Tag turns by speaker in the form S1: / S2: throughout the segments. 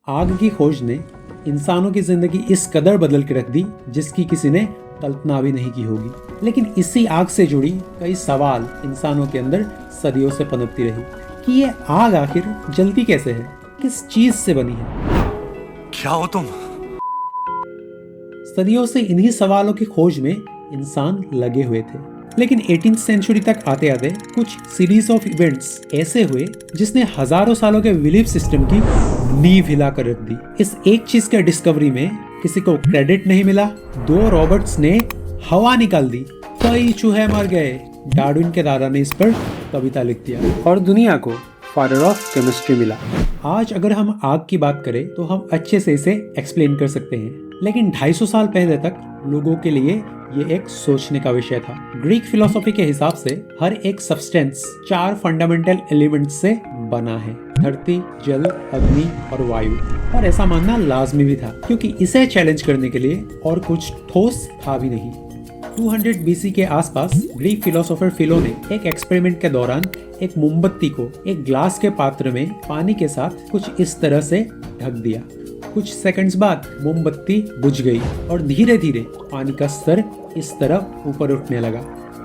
S1: आग की खोज ने इंसानों की जिंदगी इस कदर बदल के रख दी जिसकी किसी ने कल्पना भी नहीं की होगी। लेकिन इसी आग से जुड़ी कई सवाल इंसानों के अंदर सदियों से पनपती रही कि ये आग आखिर जलती कैसे है, किस चीज से बनी है।
S2: क्या हो तुम?
S1: सदियों से इन्हीं सवालों की खोज में इंसान लगे हुए थे, लेकिन 18th सेंचुरी तक आते आते कुछ सीरीज ऑफ इवेंट्स ऐसे हुए जिसने हजारों सालों के बिलीफ सिस्टम की नींव हिला कर रख दी। इस एक चीज के डिस्कवरी में किसी को क्रेडिट नहीं मिला। 2 रॉबर्ट्स ने हवा निकाल दी, कई चूहे मर गए। डार्विन के दादा ने इस पर कविता लिख दिया और दुनिया को फादर ऑफ केमिस्ट्री मिला। आज अगर हम आग की बात करें तो हम अच्छे से इसे एक्सप्लेन कर सकते हैं, लेकिन 250 साल पहले तक लोगों के लिए ये एक सोचने का विषय था। ग्रीक फिलोसॉफी के हिसाब से हर एक सब्सटेंस 4 फंडामेंटल एलिमेंट्स से बना है, धरती, जल, अग्नि और वायु। और ऐसा मानना लाजमी भी था क्योंकि इसे चैलेंज करने के लिए और कुछ ठोस था भी नहीं। 200 BC के आसपास ग्रीक फिलोसोफर फिलो ने एक एक्सपेरिमेंट के दौरान एक मोमबत्ती को एक ग्लास के पात्र में पानी के साथ कुछ इस तरह से ढक दिया। कुछ सेकंड्स बाद मोमबत्ती बुझ गई और धीरे धीरे पानी का स्तर इस तरफ ऊपर उठने लगा।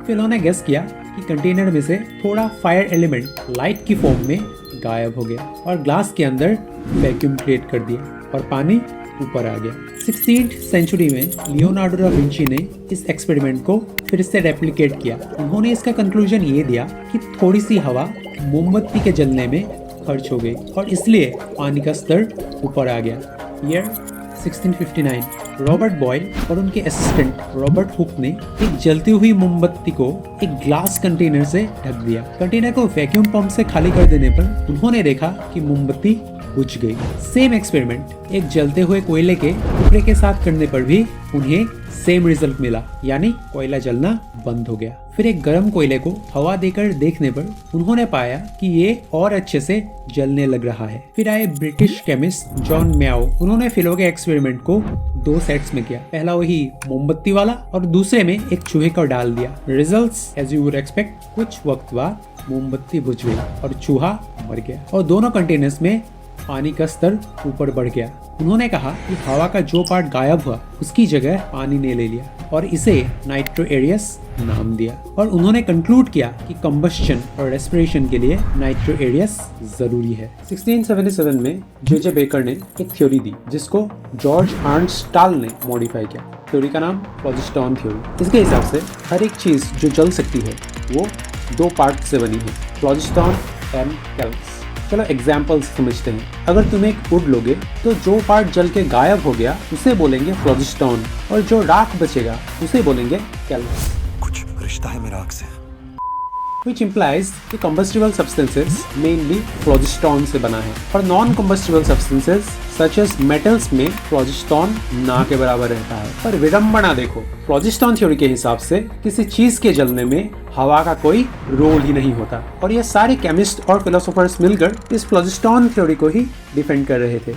S1: फिलो ने गेस किया कि कंटेनर में से थोड़ा फायर एलिमेंट लाइट की फॉर्म में गायब हो गया और ग्लास के अंदर वैक्यूम क्रिएट कर दिया और पानी ऊपर आ गया। 16th सेंचुरी में लियोनार्डो दा विंची ने इस एक्सपेरिमेंट को फिर से रेप्लिकेट किया। उन्होंने इसका कंक्लूजन ये दिया कि थोड़ी सी हवा मोमबत्ती के जलने में खर्च हो गई और इसलिए पानी का स्तर ऊपर आ गया। ईयर 1659 रॉबर्ट बॉयल और उनके असिस्टेंट रॉबर्ट हुक ने एक जलती हुई मोमबत्ती को एक ग्लास कंटेनर से ढक दिया। कंटेनर को वैक्यूम पंप से खाली कर देने पर उन्होंने देखा कि मोमबत्ती बुझ गई। सेम एक्सपेरिमेंट एक जलते हुए कोयले के टुकड़े के साथ करने पर भी उन्हें सेम रिजल्ट मिला, यानी कोयला जलना बंद हो गया। फिर एक गर्म कोयले को हवा देकर देखने पर उन्होंने पाया कि ये और अच्छे से जलने लग रहा है। फिर आए ब्रिटिश केमिस्ट जॉन म्याओ। उन्होंने फिलो के एक्सपेरिमेंट को 2 सेट्स में किया, पहला वही मोमबत्ती वाला और दूसरे में एक चूहे को डाल दिया। Results as you would expect, कुछ वक्त बाद मोमबत्ती बुझ गई और चूहा मर गया और दोनों कंटेनर्स में पानी का स्तर ऊपर बढ़ गया। उन्होंने कहा कि हवा का जो पार्ट गायब हुआ उसकी जगह पानी ने ले लिया और इसे नाइट्रो एरियस नाम दिया। और उन्होंने कंक्लूड किया कि कंबस्शन और रेस्पिरेशन के लिए नाइट्रो एरियस जरूरी है। 1677 में जे बेकर ने एक थ्योरी दी जिसको जॉर्ज आर्नस्टाल ने मॉडिफाई किया। थ्योरी का नाम फ्लोजिस्टॉन थ्योरी। इसके हिसाब से हर एक चीज जो जल सकती है वो 2 पार्ट से बनी है, फ्लोजिस्टॉन एंड कैल्क्स। चलो एग्जाम्पल्स समझते हैं। अगर तुम एक वुड लोगे तो जो पार्ट जल के गायब हो गया उसे बोलेंगे फ्लोजिस्टॉन और जो राख बचेगा उसे बोलेंगे कैल्क्स।
S2: कुछ रिश्ता है मेरा आग से।
S1: Which implies कि combustible substances mainly phlogiston से बना है और non-combustible substances such as metals में phlogiston ना के बराबर रहता है। पर विडंबना देखो, phlogiston थ्योरी के हिसाब से किसी चीज के जलने में हवा का कोई रोल ही नहीं होता और ये सारे केमिस्ट और फिलोसोफर्स मिलकर इस phlogiston थ्योरी को ही डिफेंड कर रहे थे।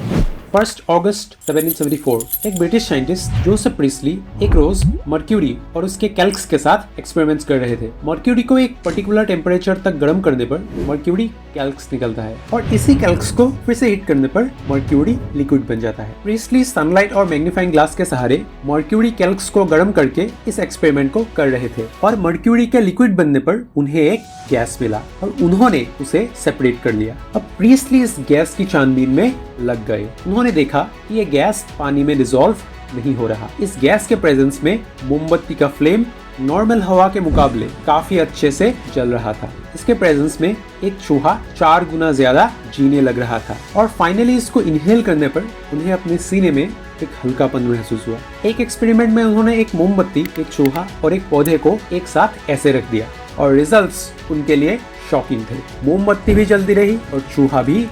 S1: 1 अगस्त 1774 एक ब्रिटिश साइंटिस्ट जोसेफ प्रीस्ली एक रोज मर्क्यूरी और उसके कैल्क्स के साथ एक्सपेरिमेंट्स कर रहे थे। मर्क्यूरी को एक पर्टिकुलर टेम्परेचर तक गर्म करने पर मर्क्यूरी कैल्क्स निकलता है और इसी कैल्क्स को फिर से हीट करने पर मर्क्यूरी लिक्विड बन जाता है। प्रीस्ली सनलाइट और मैग्नीफाइंग ग्लास के सहारे मर्क्यूरी कैल्क्स को गर्म करके इस एक्सपेरिमेंट को कर रहे थे और मर्क्यूरी के लिक्विड बनने पर उन्हें एक गैस मिला और उन्होंने उसे सेपरेट कर लिया। अब प्रीस्ली इस गैस की छानबीन में लग गए। उन्होंने देखा कि ये गैस पानी में डिसॉल्व नहीं हो रहा। इस गैस के प्रेजेंस में मोमबत्ती का फ्लेम नॉर्मल हवा के मुकाबले काफी अच्छे से जल रहा था। इसके प्रेजेंस में एक चूहा 4 गुना ज्यादा जीने लग रहा था और फाइनली इसको इनहेल करने पर उन्हें अपने सीने में एक हल्कापन महसूस हुआ। एक एक्सपेरिमेंट में उन्होंने एक मोमबत्ती, एक चूहा और एक पौधे को एक साथ ऐसे रख दिया और रिजल्ट्स उनके लिए शॉकिंग थे। मोमबत्ती भी जलती रही और चूहा भी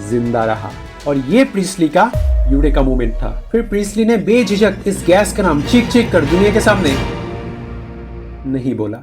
S1: जिंदा रहा और ये प्रीस्ली का यूरेका मोमेंट था। फिर प्रीस्ली ने बेझिझक इस गैस का नाम चीख कर दुनिया के सामने नहीं बोला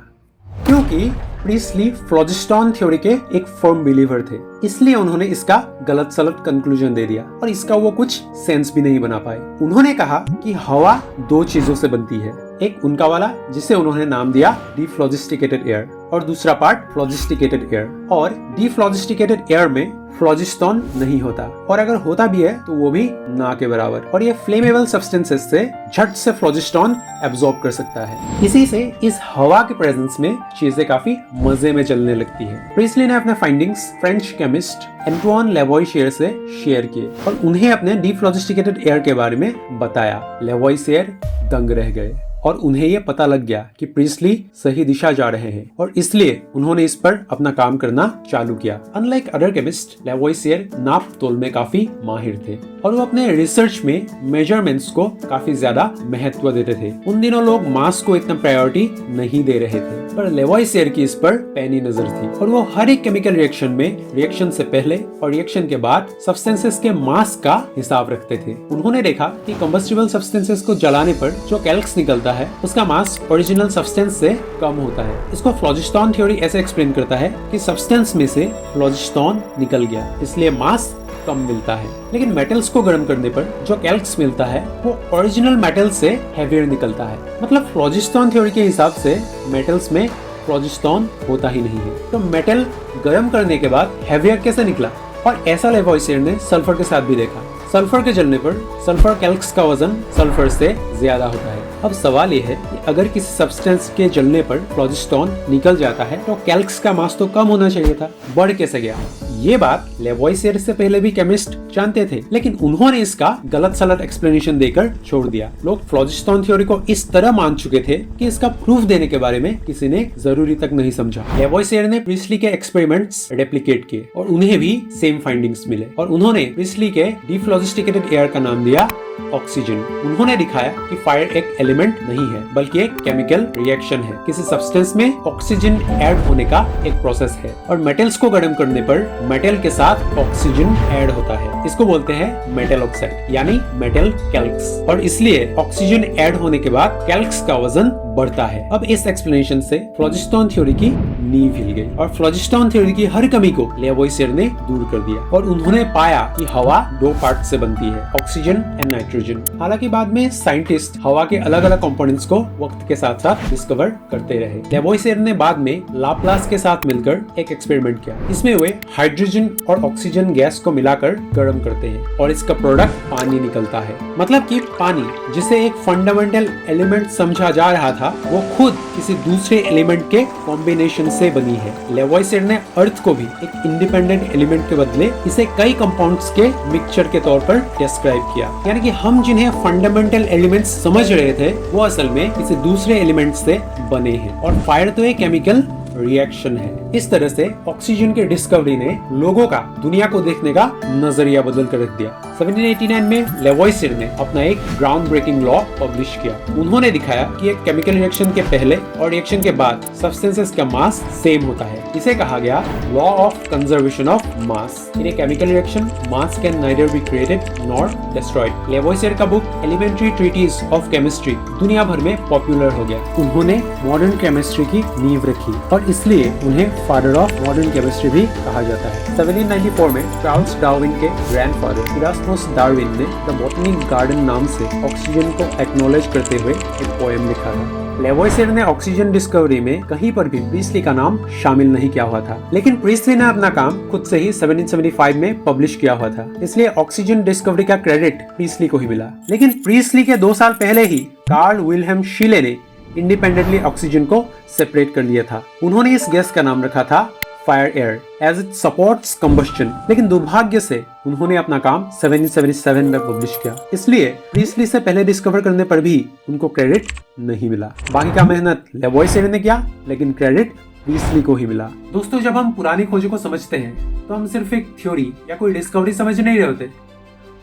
S1: क्योंकि प्रीस्ली फ्लोजिस्टॉन थ्योरी के एक फर्म बिलीवर थे, इसलिए उन्होंने इसका गलत सलत कंक्लूजन दे दिया और इसका वो कुछ सेंस भी नहीं बना पाए। उन्होंने कहा कि हवा 2 चीजों से बनती है, एक उनका वाला जिसे उन्होंने नाम दिया डीफ्लोजिस्टिकेटेड एयर और दूसरा पार्ट फ्लोजिस्टिकेटेड एयर। और डीफ्लोजिस्टिकेटेड एयर में फ्लोजिस्टोन नहीं होता, और अगर होता भी है तो वो भी ना के बराबर, और ये फ्लेमेबल सब्सटेंसेस से झट से फ्लोजिस्टोन एब्जॉर्ब कर सकता है। इसी से इस हवा के प्रेजेंस में चीजें काफी मजे में चलने लगती है। प्रीस्टली ने अपने फाइंडिंग्स फ्रेंच केमिस्ट एंटोine लेवोइसियर से शेयर किए और उन्हें अपने डीफ्लोजिस्टिकेटेड एयर के बारे में बताया। लेवोइसियर दंग रह गए और उन्हें यह पता लग गया कि प्रीस्टली सही दिशा जा रहे हैं, और इसलिए उन्होंने इस पर अपना काम करना चालू किया। अनलाइक अदर केमिस्ट, लेवोइसियर नाप तोल में काफी माहिर थे और वो अपने रिसर्च में मेजरमेंट्स को काफी ज्यादा महत्व देते थे। उन दिनों लोग मास को इतना प्रायोरिटी नहीं दे रहे थे, पर लेवोइसियर की इस पर पैनी नजर थी और वो हर एक केमिकल रिएक्शन में रिएक्शन से पहले और रिएक्शन के बाद सब्सटेंसेस के मास का हिसाब रखते थे। उन्होंने देखा कि कंबस्टिबल सब्सटेंसेस को जलाने पर जो कैल्क्स निकलता है उसका मास ओरिजिनल सब्सटेंस से कम होता है। इसको फ्लोजिस्टोन थ्योरी ऐसे एक्सप्लेन करता है कि सब्सटेंस में से फ्लोजिस्टोन निकल गया, इसलिए मास कम मिलता है। लेकिन मेटल्स को गर्म करने पर जो कैल्क्स मिलता है वो ओरिजिनल मेटल से हेवियर निकलता है। मतलब फ्लोजिस्टोन थ्योरी के हिसाब से मेटल्स में फ्लोजिस्टोन होता ही नहीं है। तो मेटल गर्म करने के बाद हेवियर कैसे निकला? और ऐसा लेवोइसियर ने सल्फर के साथ भी देखा। सल्फर के जलने पर सल्फर कैल्क्स का वजन सल्फर से ज्यादा होता है। अब सवाल ये है कि अगर किसी सब्सटेंस के जलने पर फ्लोजिस्टोन निकल जाता है तो कैल्क्स का मास तो कम होना चाहिए था, बढ़ कैसे गया? ये बात लेवोइसियर से पहले भी केमिस्ट जानते थे, लेकिन उन्होंने इसका गलत सलत एक्सप्लेनेशन देकर छोड़ दिया। लोग फ्लोजिस्टोन थ्योरी को इस तरह मान चुके थे कि इसका प्रूफ देने के बारे में किसी ने जरूरी तक नहीं समझा। लेवोइसियर ने प्रीस्टली के एक्सपेरिमेंट्स रेप्लिकेट किए और उन्हें भी सेम फाइंडिंग्स मिले, और उन्होंने प्रीस्टली के डीफ्लोजिस्टिकेटेड एयर का नाम दिया ऑक्सीजन। उन्होंने दिखाया कि फायर एक एलिमेंट नहीं है बल्कि एक केमिकल रिएक्शन है। किसी सब्सटेंस में ऑक्सीजन ऐड होने का एक प्रोसेस है, और मेटल्स को गर्म करने पर मेटल के साथ ऑक्सीजन ऐड होता है। इसको बोलते हैं मेटल ऑक्साइड यानी मेटल कैल्क्स, और इसलिए ऑक्सीजन ऐड होने के बाद कैल्क्स का वजन बढ़ता है। अब इस एक्सप्लेनेशन से फ्लोजिस्टोन थ्योरी की नींव हिल गई और फ्लोजिस्टोन थ्योरी की हर कमी को लेवोइसियर ने दूर कर दिया, और उन्होंने पाया कि हवा दो पार्ट से बनती है, ऑक्सीजन एंड नाइट्रोजन। हालांकि बाद में साइंटिस्ट हवा के अलग अलग कंपोनेंट्स को वक्त के साथ साथ डिस्कवर करते रहे। लेवोइसियर ने बाद में लाप्लास के साथ मिलकर एक एक्सपेरिमेंट किया। इसमें वे हाइड्रोजन और ऑक्सीजन गैस को मिलाकर गर्म करते हैं और इसका प्रोडक्ट पानी निकलता है। मतलब कि पानी, जिसे एक फंडामेंटल एलिमेंट समझा जा रहा था, वो खुद किसी दूसरे एलिमेंट के कॉम्बिनेशन से बनी है। लेवोइसियर ने अर्थ को भी एक इंडिपेंडेंट एलिमेंट के बदले इसे कई कंपाउंड्स के मिक्सचर के तौर पर डिस्क्राइब किया। यानी कि हम जिन्हें फंडामेंटल एलिमेंट्स समझ रहे थे वो असल में किसी दूसरे एलिमेंट से बने हैं, और फायर तो एक केमिकल रिएक्शन है। इस तरह से ऑक्सीजन के डिस्कवरी ने लोगों का दुनिया को देखने का नजरिया बदल कर रख दिया। 1789 में लेवोइसियर ने अपना एक ग्राउंड ब्रेकिंग लॉ पब्लिश किया। उन्होंने दिखाया कि एक केमिकल रिएक्शन के पहले और रिएक्शन के बाद सब्सटेंसेस का मास सेम होता है। इसे कहा गया law of conservation of mass. In a chemical reaction mass can neither be created nor destroyed. Lavoisier का book elementary treatise of chemistry दुनिया भर में पॉपुलर हो गया। उन्होंने मॉडर्न केमिस्ट्री की नींव रखी और इसलिए उन्हें फादर ऑफ मॉडर्न केमिस्ट्री भी कहा जाता है। 1794 में चार्ल्स डार्विन के ग्रैंडफादर इरास्मस डार्विन ने द बॉटनी गार्डन नाम से ऑक्सीजन को एक्नॉलेज करते हुए एक पोएम लिखा था। लेवोइसियर ने ऑक्सीजन डिस्कवरी में कहीं पर भी प्रीस्टली का नाम शामिल नहीं किया हुआ था, लेकिन प्रीस्टली ने अपना काम खुद से ही 1775 में पब्लिश किया हुआ था, इसलिए ऑक्सीजन डिस्कवरी का क्रेडिट प्रीस्टली को ही मिला। लेकिन प्रीस्टली के 2 साल पहले ही कार्ल विल्हेम शीले ने इंडिपेंडेंटली ऑक्सीजन को सेपरेट कर लिया था। उन्होंने इस गैस का नाम रखा था fire air as it supports combustion, लेकिन दुर्भाग्य से उन्होंने अपना काम 1777 में पब्लिश किया, इसलिए प्रीस्टली से पहले डिस्कवर करने पर भी उनको क्रेडिट नहीं मिला। बाकी का मेहनत लेवोइसियर ने किया, लेकिन क्रेडिट प्रीस्टली को ही मिला। दोस्तों, जब हम पुरानी खोजों को समझते हैं तो हम सिर्फ एक थ्योरी या कोई डिस्कवरी समझ नहीं रहे होते,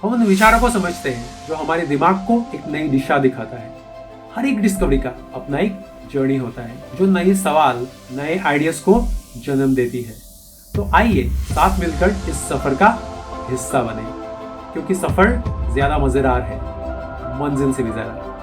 S1: हम उन विचारों को समझते हैं जो हमारे दिमाग को एक नई दिशा दिखाता है। हर एक डिस्कवरी का अपना एक जर्नी होता है जो नए सवाल, नए आइडियाज को जन्म देती है। तो आइए साथ मिलकर इस सफर का हिस्सा बने, क्योंकि सफर ज्यादा मजेदार है मंजिल से भी ज्यादा।